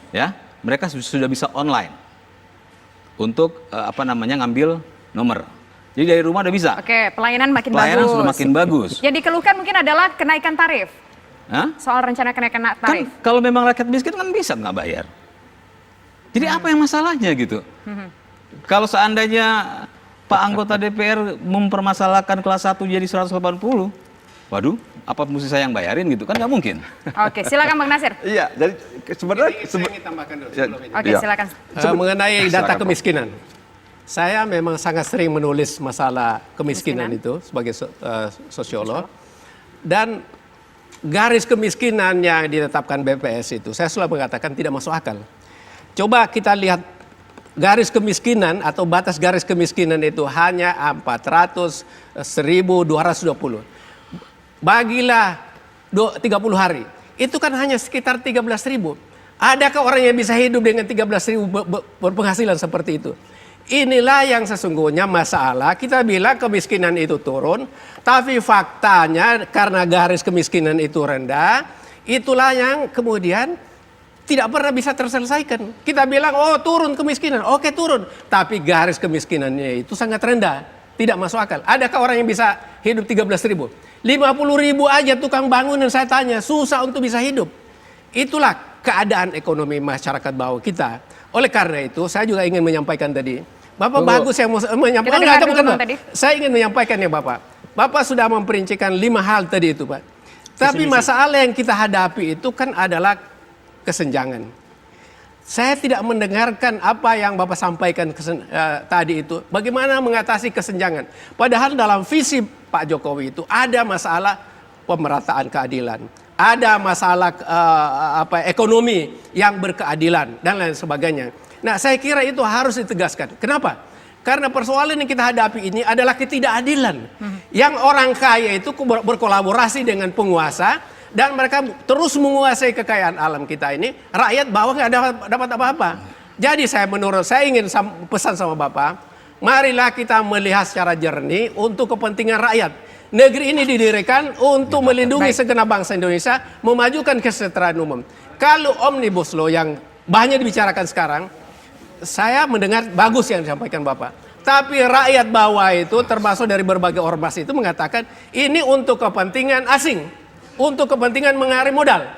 Ya, mereka sudah bisa online untuk ngambil nomor. Jadi dari rumah udah bisa. Oke, pelayanan sudah makin bagus. Yang dikeluhkan mungkin adalah kenaikan tarif. Soal rencana kenaikan tarif. Kan kalau memang rakyat miskin kan bisa nggak bayar. Jadi apa yang masalahnya gitu? Kalau seandainya Pak anggota DPR mempermasalahkan kelas 1 jadi 180, waduh, apa mesti saya yang bayarin gitu? Kan nggak mungkin. Oke, silakan Bang Nasir. Iya, jadi sebenarnya saya ingin tambahkan dulu sebelum ini. Oke, silakan. Mengenai data kemiskinan. Saya memang sangat sering menulis masalah kemiskinan itu sebagai sosiolog. Dan garis kemiskinan yang ditetapkan BPS itu, saya selalu mengatakan tidak masuk akal. Coba kita lihat garis kemiskinan atau batas garis kemiskinan itu hanya 400, 1.220. Bagilah 30 hari. Itu kan hanya sekitar 13.000. Adakah orang yang bisa hidup dengan 13.000 berpenghasilan seperti itu? Inilah yang sesungguhnya masalah. Kita bilang kemiskinan itu turun, tapi faktanya karena garis kemiskinan itu rendah, itulah yang kemudian tidak pernah bisa terselesaikan. Kita bilang, oh turun kemiskinan, oke turun. Tapi garis kemiskinannya itu sangat rendah, tidak masuk akal. Adakah orang yang bisa hidup 13.000? 50.000 aja tukang bangunan saya tanya, susah untuk bisa hidup. Itulah keadaan ekonomi masyarakat bawah kita. Oleh karena itu, saya juga ingin menyampaikan tadi. Bapak bagus yang mau menyampaikan. Saya ingin menyampaikan ya Bapak. Bapak sudah memperincikan 5 hal tadi itu Pak. Tapi masalah yang kita hadapi itu kan adalah kesenjangan. Saya tidak mendengarkan apa yang Bapak sampaikan tadi itu. Bagaimana mengatasi kesenjangan. Padahal dalam visi Pak Jokowi itu ada masalah pemerataan keadilan. Ada masalah ekonomi yang berkeadilan dan lain sebagainya. Nah saya kira itu harus ditegaskan. Kenapa? Karena persoalan yang kita hadapi ini adalah ketidakadilan. Yang orang kaya itu berkolaborasi dengan penguasa dan mereka terus menguasai kekayaan alam kita ini. Rakyat bawah nggak dapat apa-apa. Jadi saya ingin pesan sama Bapak, marilah kita melihat secara jernih untuk kepentingan rakyat. Negeri ini didirikan untuk melindungi segenap bangsa Indonesia, memajukan kesejahteraan umum. Kalau Omnibus Law yang banyak dibicarakan sekarang, saya mendengar bagus yang disampaikan Bapak. Tapi rakyat bawah itu termasuk dari berbagai ormas itu mengatakan ini untuk kepentingan asing, untuk kepentingan menarik modal.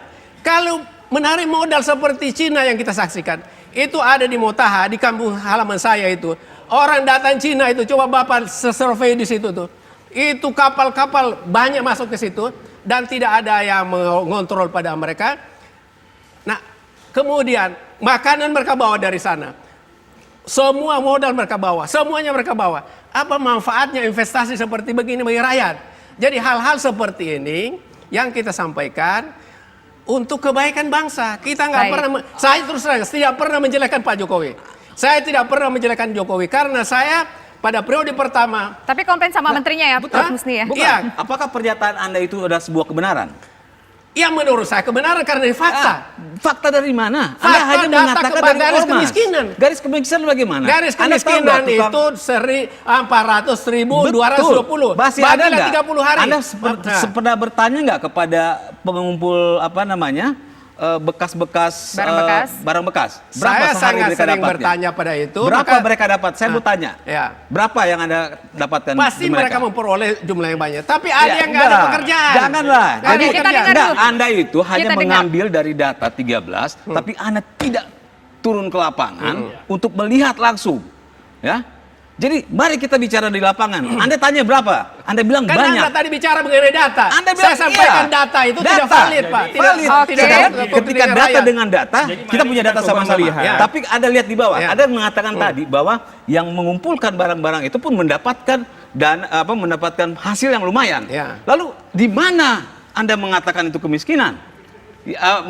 Kalau menarik modal seperti Cina yang kita saksikan, itu ada di Motaha, di kampung halaman saya itu. Orang datang Cina itu, coba Bapak survei di situ tuh. Itu kapal-kapal banyak masuk ke situ dan tidak ada yang mengontrol pada mereka. Nah, kemudian makanan mereka bawa dari sana. Semua modal mereka bawa, semuanya mereka bawa. Apa manfaatnya investasi seperti begini bagi rakyat? Jadi hal-hal seperti ini yang kita sampaikan untuk kebaikan bangsa. Kita nggak pernah, saya terus terang tidak pernah menjelekkan Pak Jokowi. Saya tidak pernah menjelekkan Jokowi karena saya pada periode pertama. Tapi komplain sama menterinya ya, Prof. Musni ya? Bukan. Iya. Apakah pernyataan Anda itu adalah sebuah kebenaran? Ya menurut saya kebenaran karena fakta. Fakta dari mana? Fakta Anda hanya data mengatakan dari garis ormas. kemiskinan. Garis kemiskinan bagaimana? Garis Anda tahu kemiskinan nggak, itu 400.220. Masih ada Bagilah nggak? 30 hari. Anda pernah bertanya nggak kepada pengumpul bekas-bekas barang bekas? Berapa Saya sehari sangat mereka sering dapatnya? bertanya pada itu. Berapa mereka dapat? Saya mau tanya. Ya. Berapa yang Anda dapatkan? Pasti di mereka memperoleh jumlah yang banyak. Tapi ada yang nggak ada enggak. pekerjaan. Janganlah. Nggak ada Jadi pekerjaan. enggak, Anda itu hanya Kita dengar. mengambil dari data 13, tapi Anda tidak turun ke lapangan untuk melihat langsung. Ya. Jadi mari kita bicara di lapangan. Anda tanya berapa? Anda bilang Kan banyak. Anda tadi bicara mengenai data. Anda Saya bilang sampaikan iya. data itu tidak valid, Pak. Valid. Tidak Ketika data dengan data, kita punya data sama-sama. Ya. Tapi Anda lihat di bawah, Ya. ada yang mengatakan tadi bahwa yang mengumpulkan barang-barang itu pun mendapatkan mendapatkan hasil yang lumayan. Ya. Lalu di mana Anda mengatakan itu kemiskinan?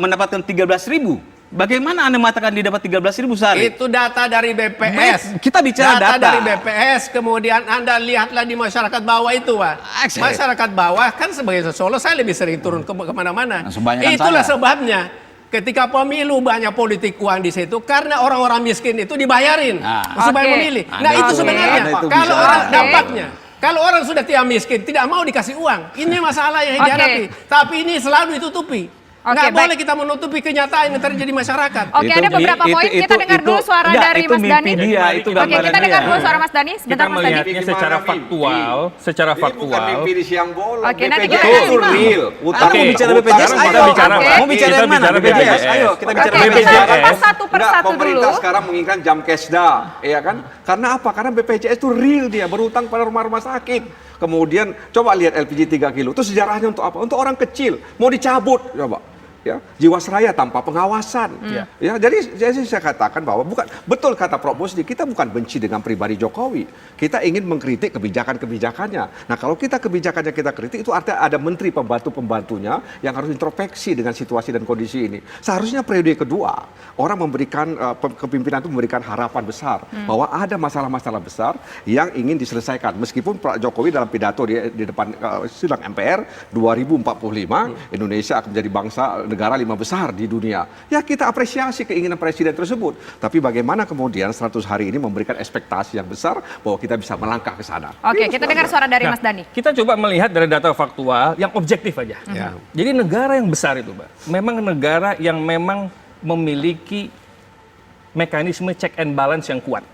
Mendapatkan 13.000. Bagaimana Anda mengatakan dia dapat 13.000 sehari? Itu data dari BPS. Kita bicara data. dari BPS, kemudian Anda lihatlah di masyarakat bawah itu, Pak. Masyarakat bawah kan sebagai Solo saya lebih sering turun kemana-mana. Itulah sebabnya ketika pemilu banyak politik uang di situ karena orang-orang miskin itu dibayarin supaya memilih. Nah itu sebenarnya kalau orang dampaknya. Kalau orang sudah tidak miskin, tidak mau dikasih uang. Ini masalah yang dihadapi. Tapi ini selalu ditutupi. Nggak boleh kita menutupi kenyataan yang terjadi di masyarakat. Oke, ada beberapa poin. Kita dengar dulu suara dari Mas Dhani. Oke, kita dengar dulu suara Mas Dhani. Sebentar, Mas Dhani. Kita melihatnya secara faktual. Ini bukan mimpi di siang bolong. Oke, nanti BPJS kita itu real. Utang mau bicara BPJS, ayo. Mau bicara yang mana? BPJS, ayo kita bicara Oke, kita BPJS. kupas satu persatu Pemerintah dulu. sekarang menginginkan jam kesda, ya kan? Karena apa? Karena BPJS itu real dia berutang pada rumah-rumah sakit. Kemudian coba lihat LPG 3 kilo. Itu sejarahnya untuk apa? Untuk orang kecil. Mau dicabut, coba. Ya, Jiwasraya tanpa pengawasan. Ya, jadi saya katakan bahwa bukan betul kata Prof. Musni, kita bukan benci dengan pribadi Jokowi. Kita ingin mengkritik kebijakan-kebijakannya. Nah, kalau kita kebijakannya kita kritik itu artinya ada menteri pembantu-pembantunya yang harus introspeksi dengan situasi dan kondisi ini. Seharusnya periode kedua orang memberikan kepimpinan itu memberikan harapan besar bahwa ada masalah-masalah besar yang ingin diselesaikan. Meskipun Pak Jokowi dalam pidato di depan sidang MPR 2045 Indonesia akan menjadi bangsa negara 5 besar di dunia. Ya kita apresiasi keinginan presiden tersebut. Tapi bagaimana kemudian 100 hari ini memberikan ekspektasi yang besar bahwa kita bisa melangkah ke sana. Oke, kita dengar suara dari Mas Dani. Kita coba melihat dari data faktual yang objektif aja. Ya. Jadi negara yang besar itu, Mbak, memang negara yang memang memiliki mekanisme check and balance yang kuat.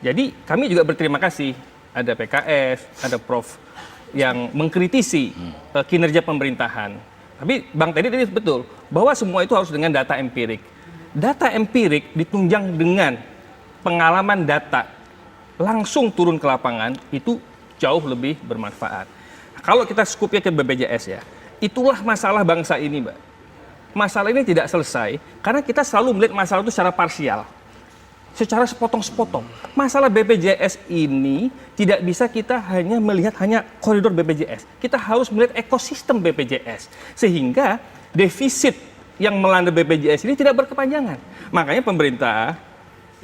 Jadi kami juga berterima kasih ada PKS, ada Prof yang mengkritisi kinerja pemerintahan. Tapi Bang Teddy tadi betul bahwa semua itu harus dengan data empirik. Data empirik ditunjang dengan pengalaman data langsung turun ke lapangan itu jauh lebih bermanfaat. Kalau kita skupnya ke BPJS ya, itulah masalah bangsa ini, Mbak. Masalah ini tidak selesai karena kita selalu melihat masalah itu secara parsial. Secara sepotong-sepotong. Masalah BPJS ini tidak bisa kita hanya melihat hanya koridor BPJS. Kita harus melihat ekosistem BPJS. Sehingga defisit yang melanda BPJS ini tidak berkepanjangan. Makanya pemerintah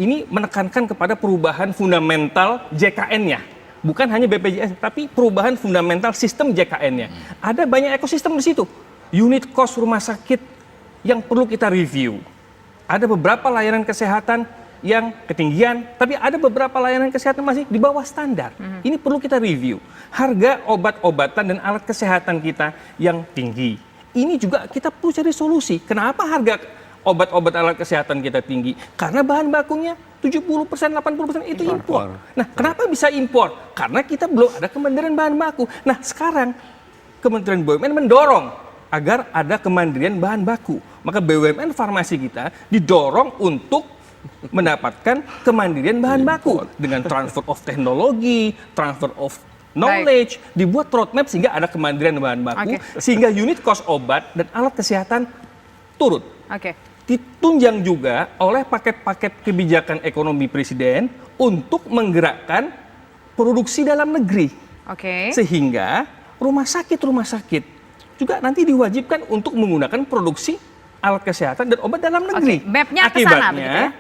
ini menekankan kepada perubahan fundamental JKN-nya. Bukan hanya BPJS, tapi perubahan fundamental sistem JKN-nya. Ada banyak ekosistem di situ. Unit cost rumah sakit yang perlu kita review. Ada beberapa layanan kesehatan yang ketinggian, tapi ada beberapa layanan kesehatan masih di bawah standar. Ini perlu kita review. Harga obat-obatan dan alat kesehatan kita yang tinggi. Ini juga kita perlu cari solusi. Kenapa harga obat-obat alat kesehatan kita tinggi? Karena bahan bakunya 70%, 80% itu impor. Nah, kenapa bisa impor? Karena kita belum ada kemandirian bahan baku. Nah, sekarang Kementerian BUMN mendorong agar ada kemandirian bahan baku. Maka BUMN farmasi kita didorong untuk mendapatkan kemandirian bahan baku dengan transfer of teknologi, transfer of knowledge, dibuat roadmap sehingga ada kemandirian bahan baku, sehingga unit cost obat dan alat kesehatan turun. Ditunjang juga oleh paket-paket kebijakan ekonomi presiden untuk menggerakkan produksi dalam negeri, sehingga rumah sakit juga nanti diwajibkan untuk menggunakan produksi alat kesehatan dan obat dalam negeri. Mapnya ke sana begitu ya?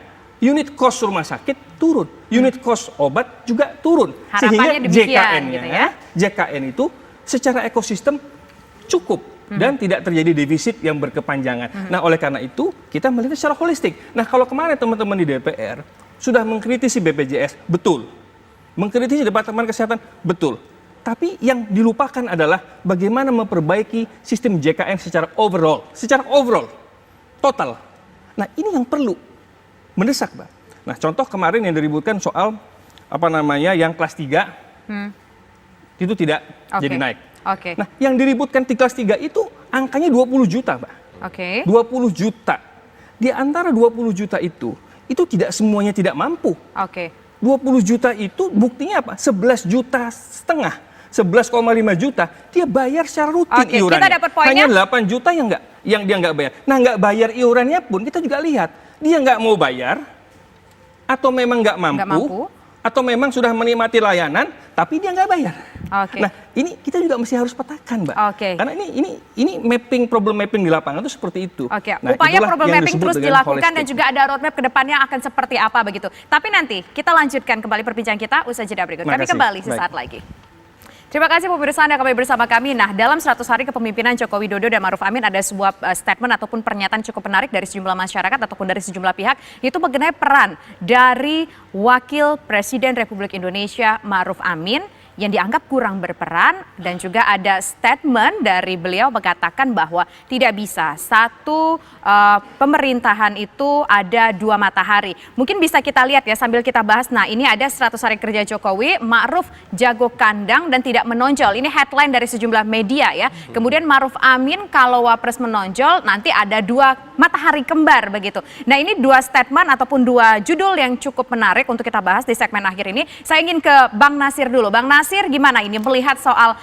Unit cost rumah sakit turun, unit cost obat juga turun. Harapannya Sehingga demikian, gitu ya? JKN itu secara ekosistem cukup dan tidak terjadi defisit yang berkepanjangan. Nah, oleh karena itu kita melihat secara holistik. Nah, kalau kemarin teman-teman di DPR sudah mengkritisi BPJS, betul. Mengkritisi Departemen Kesehatan, betul. Tapi yang dilupakan adalah bagaimana memperbaiki sistem JKN secara overall, total. Nah, ini yang perlu mendesak, Mbak. Nah, contoh kemarin yang diributkan soal yang kelas 3 itu tidak jadi naik. Nah, yang diributkan di kelas 3 itu angkanya 20 juta, Mbak. 20 juta. Di antara 20 juta itu tidak semuanya tidak mampu. 20 juta itu buktinya apa? 11,5 juta. 11,5 juta dia bayar secara rutin iurannya. Kita dapat poinnya. Hanya 8 juta yang dia nggak bayar. Nah, nggak bayar iurannya pun kita juga lihat dia nggak mau bayar atau memang nggak mampu atau memang sudah menikmati layanan tapi dia nggak bayar. Nah, ini kita juga mesti harus petakan, Mbak. Karena ini problem mapping di lapangan itu seperti itu. Nah, upaya problem mapping terus dilakukan dan juga ada roadmap ke depannya akan seperti apa begitu. Tapi nanti kita lanjutkan kembali perbincangan kita usai jeda berikut. Kami kembali sesaat lagi. Terima kasih pemirsa Anda kembali bersama kami. Nah, dalam 100 hari kepemimpinan Joko Widodo dan Ma'ruf Amin ada sebuah statement ataupun pernyataan cukup menarik dari sejumlah masyarakat ataupun dari sejumlah pihak, yaitu mengenai peran dari Wakil Presiden Republik Indonesia Ma'ruf Amin yang dianggap kurang berperan, dan juga ada statement dari beliau mengatakan bahwa tidak bisa satu pemerintahan itu ada dua matahari. Mungkin bisa kita lihat ya sambil kita bahas. Nah, ini ada 100 hari kerja Jokowi, Ma'ruf jago kandang dan tidak menonjol. Ini headline dari sejumlah media ya. Kemudian Ma'ruf Amin kalau wapres menonjol nanti ada dua matahari kembar begitu. Nah, ini dua statement ataupun dua judul yang cukup menarik untuk kita bahas di segmen akhir ini. Saya ingin ke Bang Nasir dulu. Bang Nasir, gimana ini melihat soal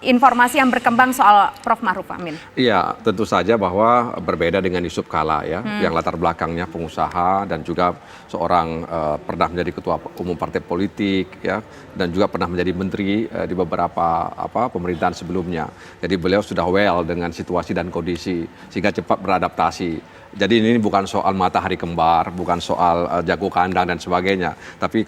informasi yang berkembang soal Prof. Ma'ruf Amin? Iya, tentu saja bahwa berbeda dengan Yusuf Kala ya, yang latar belakangnya pengusaha dan juga seorang pernah menjadi ketua umum partai politik, ya, dan juga pernah menjadi menteri di beberapa pemerintahan sebelumnya. Jadi beliau sudah well dengan situasi dan kondisi sehingga cepat beradaptasi. Jadi ini bukan soal matahari kembar, bukan soal jago kandang dan sebagainya, tapi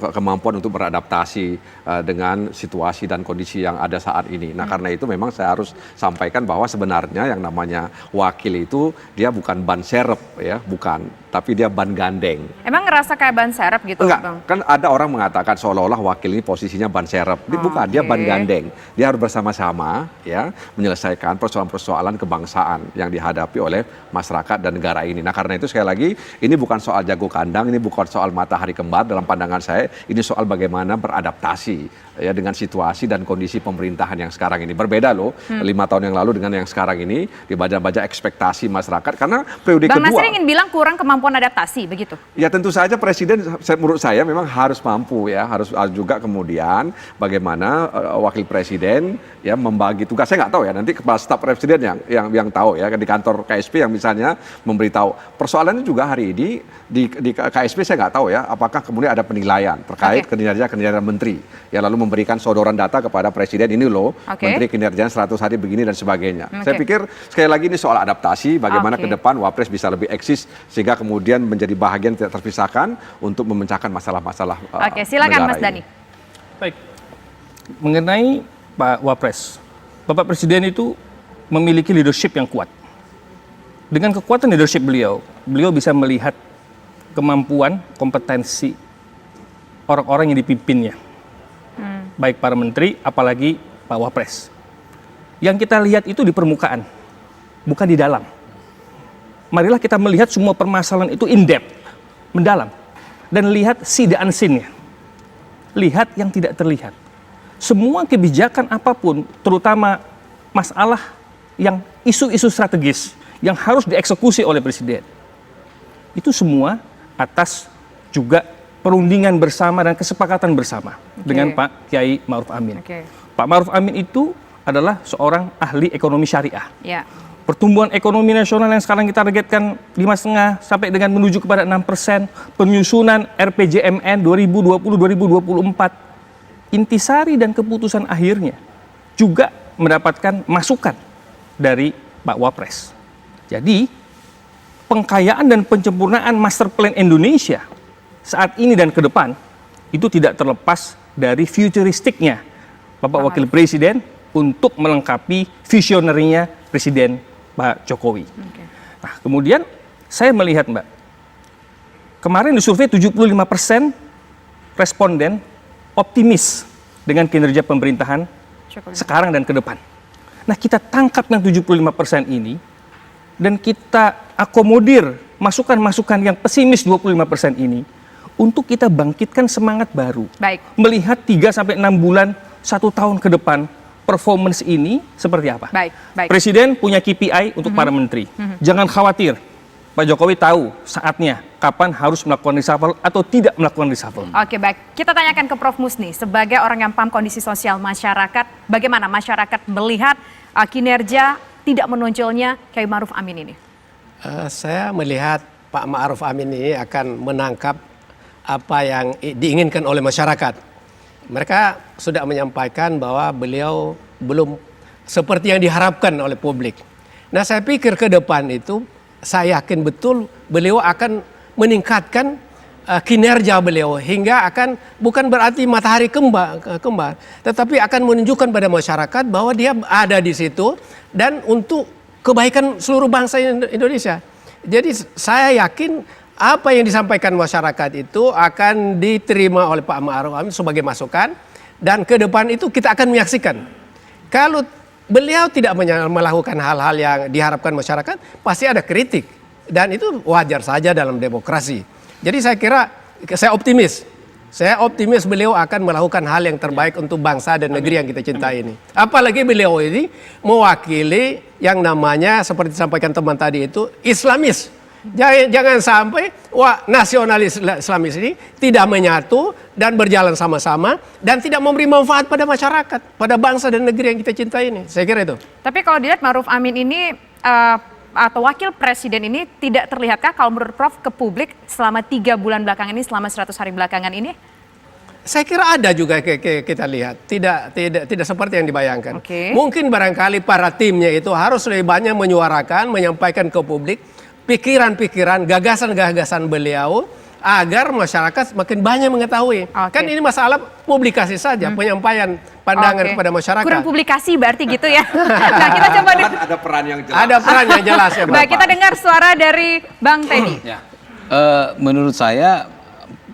kemampuan untuk beradaptasi dengan situasi dan kondisi yang ada saat ini. Nah, karena itu memang saya harus sampaikan bahwa sebenarnya yang namanya wakil itu dia bukan ban serep, ya, bukan, tapi dia ban gandeng. Emang ngerasa kayak ban serep gitu, Enggak, Bang? kan ada orang mengatakan seolah-olah wakil ini posisinya ban serep. Bukan, dia ban gandeng. Dia harus bersama-sama, ya, menyelesaikan persoalan-persoalan kebangsaan yang dihadapi oleh masyarakat dan negara ini. Nah, karena itu sekali lagi ini bukan soal jago kandang, ini bukan soal matahari kembar dalam pandangan saya, ini soal bagaimana beradaptasi, ya, dengan situasi dan kondisi pemerintahan yang sekarang ini. Berbeda loh, 5 tahun yang lalu dengan yang sekarang ini, dibaca-baca ekspektasi masyarakat karena periode Bang kedua. Nasir ingin bilang kurang kemampuan adaptasi, begitu? Ya tentu saja presiden menurut saya memang harus mampu, ya, harus juga kemudian bagaimana wakil presiden, ya, membagi tugas. Saya nggak tahu ya, nanti kepala staf presiden yang tahu, ya, di kantor KSP yang misalnya memberitahu. Persoalannya juga hari ini di KSP saya nggak tahu, ya, apakah kemudian ada penilaian terkait kinerja menteri, ya, lalu memberikan sodoran data kepada presiden, ini loh menteri kinerjanya 100 hari begini dan sebagainya. Saya pikir sekali lagi ini soal adaptasi, bagaimana ke depan Wapres bisa lebih eksis sehingga kemudian menjadi bahagian tidak terpisahkan untuk memecahkan masalah-masalah Oke, silakan Mas Dhani. Baik, mengenai Pak Wapres, Bapak Presiden itu memiliki leadership yang kuat. Dengan kekuatan leadership beliau bisa melihat kemampuan, kompetensi orang-orang yang dipimpinnya. Baik para menteri, apalagi Pak Wapres. Yang kita lihat itu di permukaan, bukan di dalam. Marilah kita melihat semua permasalahan itu in depth, mendalam. Dan lihat see the unseen-nya. Lihat yang tidak terlihat. Semua kebijakan apapun, terutama masalah yang isu-isu strategis, yang harus dieksekusi oleh presiden. Itu semua atas juga perundingan bersama dan kesepakatan bersama dengan Pak Kiai Ma'ruf Amin. Pak Ma'ruf Amin itu adalah seorang ahli ekonomi syariah. Ya. Pertumbuhan ekonomi nasional yang sekarang kita targetkan 5,5 sampai dengan menuju kepada 6%, penyusunan RPJMN 2020-2024, intisari dan keputusan akhirnya juga mendapatkan masukan dari Pak Wapres. Jadi, pengkayaan dan penyempurnaan master plan Indonesia saat ini dan ke depan itu tidak terlepas dari futuristiknya Bapak Wakil Presiden untuk melengkapi visionerinya Presiden Pak Jokowi. Nah, kemudian saya melihat, Mbak, kemarin di survei 75% responden optimis dengan kinerja pemerintahan sekarang dan ke depan. Nah, kita tangkap yang 75% ini dan kita akomodir masukan-masukan yang pesimis 25% ini untuk kita bangkitkan semangat baru. Baik. Melihat 3-6 bulan, 1 tahun ke depan, performance ini seperti apa. Baik. Presiden punya KPI untuk para menteri. Jangan khawatir, Pak Jokowi tahu saatnya kapan harus melakukan reshuffle atau tidak melakukan reshuffle. Oke, baik. Kita tanyakan ke Prof. Musni, sebagai orang yang paham kondisi sosial masyarakat, bagaimana masyarakat melihat kinerja tidak menonjolnya Kiai Ma'ruf Amin ini? Saya melihat Pak Ma'ruf Amin ini akan menangkap apa yang diinginkan oleh masyarakat. Mereka sudah menyampaikan bahwa beliau belum seperti yang diharapkan oleh publik. Nah, saya pikir ke depan itu saya yakin betul beliau akan meningkatkan kinerja beliau hingga akan bukan berarti matahari kembar, tetapi akan menunjukkan pada masyarakat bahwa dia ada di situ dan untuk kebaikan seluruh bangsa Indonesia. Jadi saya yakin apa yang disampaikan masyarakat itu akan diterima oleh Pak Ma'ruf Amin sebagai masukan dan ke depan itu kita akan menyaksikan. Kalau beliau tidak melakukan hal-hal yang diharapkan masyarakat, pasti ada kritik dan itu wajar saja dalam demokrasi. Jadi saya kira, saya optimis beliau akan melakukan hal yang terbaik untuk bangsa dan negeri yang kita cintai ini. Apalagi beliau ini mewakili yang namanya seperti disampaikan teman tadi itu Islamis. Jangan sampai nasionalis Islamis ini tidak menyatu dan berjalan sama-sama dan tidak memberi manfaat pada masyarakat, pada bangsa dan negeri yang kita cintai ini. Saya kira itu. Tapi kalau dilihat Ma'ruf Amin ini atau wakil presiden ini tidak terlihatkah kalau menurut Prof ke publik selama 3 bulan belakangan ini, selama 100 hari belakangan ini? Saya kira ada juga kita lihat, tidak seperti yang dibayangkan. Oke. Mungkin barangkali para timnya itu harus lebih banyak menyuarakan, menyampaikan ke publik pikiran-pikiran, gagasan-gagasan beliau agar masyarakat makin banyak mengetahui. Oke. Kan ini masalah publikasi saja, penyampaian pandangan Oke. kepada masyarakat. Kurang publikasi berarti gitu ya. Nah, kita coba Ada peran yang jelas. Ada peran yang jelas ya, Baik, Bapak. kita dengar suara dari Bang Teddy. Ya. Menurut saya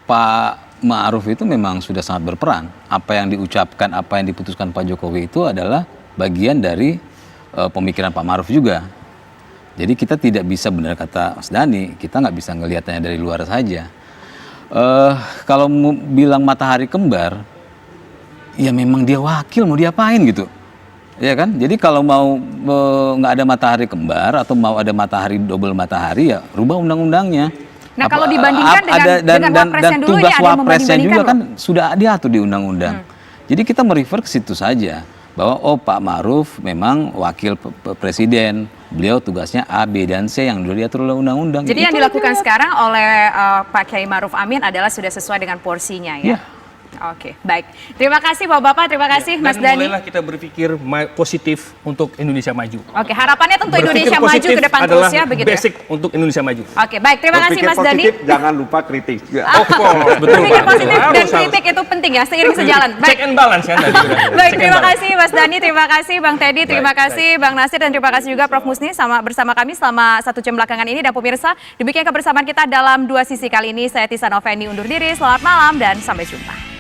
Pak Ma'ruf itu memang sudah sangat berperan. Apa yang diucapkan, apa yang diputuskan Pak Jokowi itu adalah bagian dari pemikiran Pak Ma'ruf juga. Jadi kita tidak bisa, benar kata Mas Dhani, kita nggak bisa ngelihatnya dari luar saja. Kalau bilang matahari kembar, ya memang dia wakil, mau diapain gitu. Ya kan? Jadi kalau mau nggak ada matahari kembar atau mau ada matahari double matahari, ya rubah undang-undangnya. Nah, kalau dibandingkan dengan wapres yang dulu, tugas ini ada yang wapresnya juga membanding-bandingkan kan sudah diatur di undang-undang. Jadi kita merefer ke situ saja bahwa Pak Ma'ruf memang wakil presiden, beliau tugasnya A, B, dan C yang sudah diatur oleh undang-undang. Jadi yang dilakukan sekarang oleh Pak Kiai Ma'ruf Amin adalah sudah sesuai dengan porsinya ya? Ya. Oke, baik. Terima kasih Bapak-Bapak, terima kasih Mas Dan Dhani. mulailah kita berpikir positif untuk Indonesia maju. Oke, harapannya tentu Berpikir Indonesia maju positif ke depan adalah terus ya, begitu ya? basic untuk Indonesia maju. Oke, baik. Terima kasih Berpikir Mas Dhani. positif, jangan lupa kritik. Of course, betul Berpikir Pak. positif dan Harus. kritik itu penting ya, seiring sejalan. Check Baik. and balance kan tadi. Baik, Check and terima balance. kasih Mas Dhani, terima kasih Bang Teddy, terima kasih Bang Nasir, dan terima kasih juga Prof Musni bersama kami selama 1 jam belakangan ini. Dan pemirsa, demikian kebersamaan kita dalam 2 sisi kali ini. Saya Tisa Noveni undur diri, selamat malam dan sampai jumpa.